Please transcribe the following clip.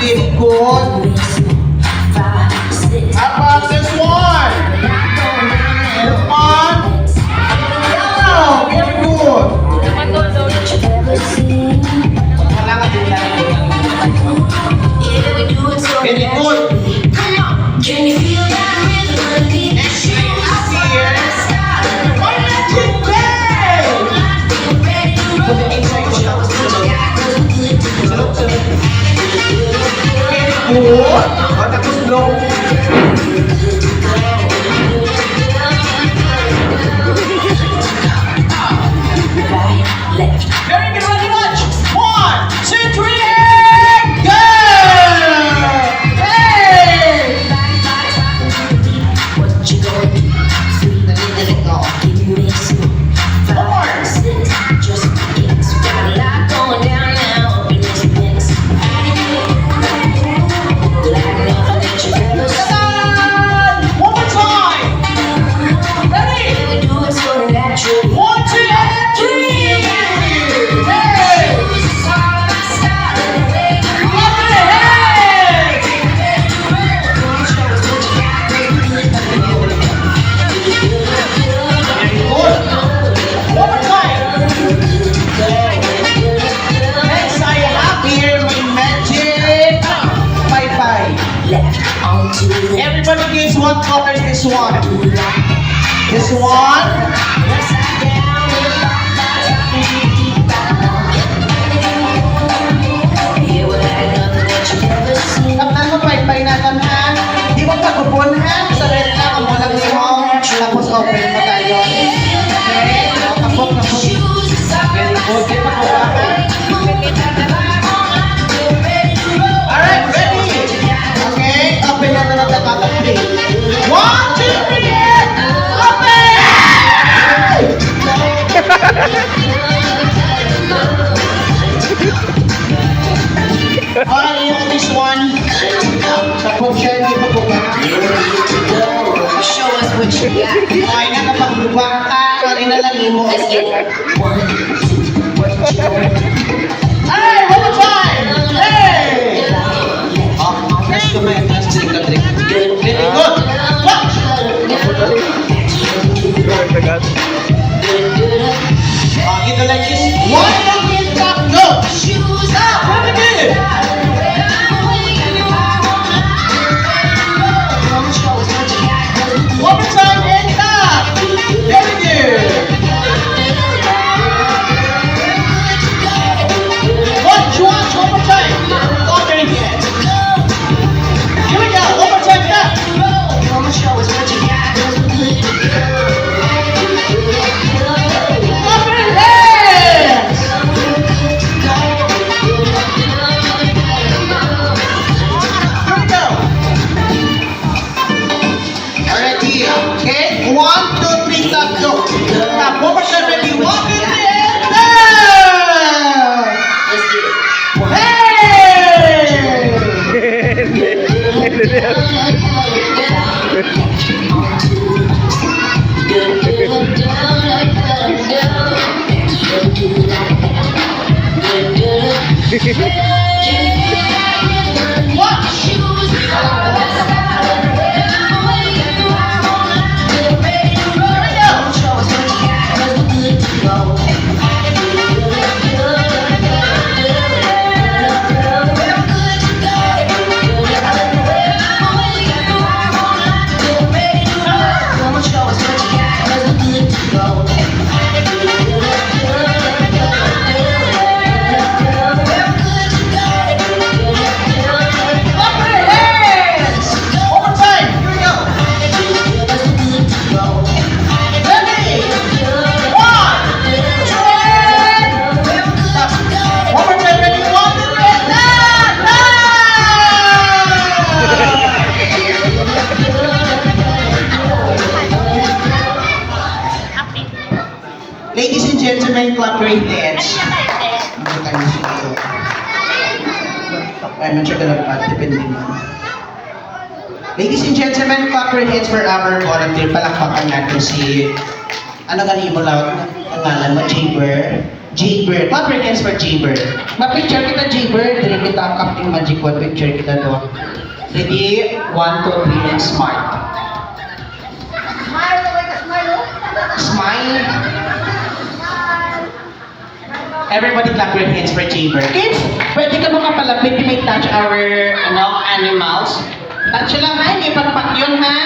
Very good. How about this one? This one? Wow, very good. Wala ka din lang. Very good. Can you feel that rhythm? Next thing is here. Why not you put the inside ko lang. Very good. Tapos slow. Very good, very much. 1, 2, 3, and go! Hey! One more time. Ready? 1, 2, and 3. Hey! Up in the head! Good. One more time. Next, I have here my magic bye-bye. Everybody gives one cover this one. This one. Tapos mo bye-bye natin ha. Di mo pagkupon ha. Sa red lang ang walang limong. Tapos open mo tayo. Okay? Kapok. Very good. Di pa ko ba? Alright, ready? Okay, open na natin kakapli. 1, 2, 3, and open! Alright, yung this one. Tapos siya, hindi pa buka. Show us what you got. Okay na, kapag buka ka, kari na lang mo. Let's get it. 1, 2, what you got? Hey, one more time! Hey! Press to my press to the trick. Very good. Watch! Ito like this. One, go! Stop! Very good! One more time and stop! Very good! 1, 2, one more time! Open again. Here we go. One more time. Stop! Come show us what you got. Open hands! Here we go. Alright, here. Okay? 1, 2, 3, stop, go. Stop. One more time, ready? 1, 2, 3, and down! Let's get it. Watch! Ladies and gentlemen, clap your hands. I'm not sure gonna depende mo. Ladies and gentlemen, clap your hands for our volunteer. Palakpakan natin si... Ano ganin mo lang? Ang ngalan mo, Jaber. Jaber. Clap your hands for Jaber. Ma-picture kita, Jaber. Dali kita ang Captain Magic Wand. Picture kita doon. Ready? 1, 2, 3, and smile. Smile. Everybody clap your hands for Chamber. Kids, pwede ka makapalapit, you may touch our animals. Touch lang ha, hindi patpat yun ha.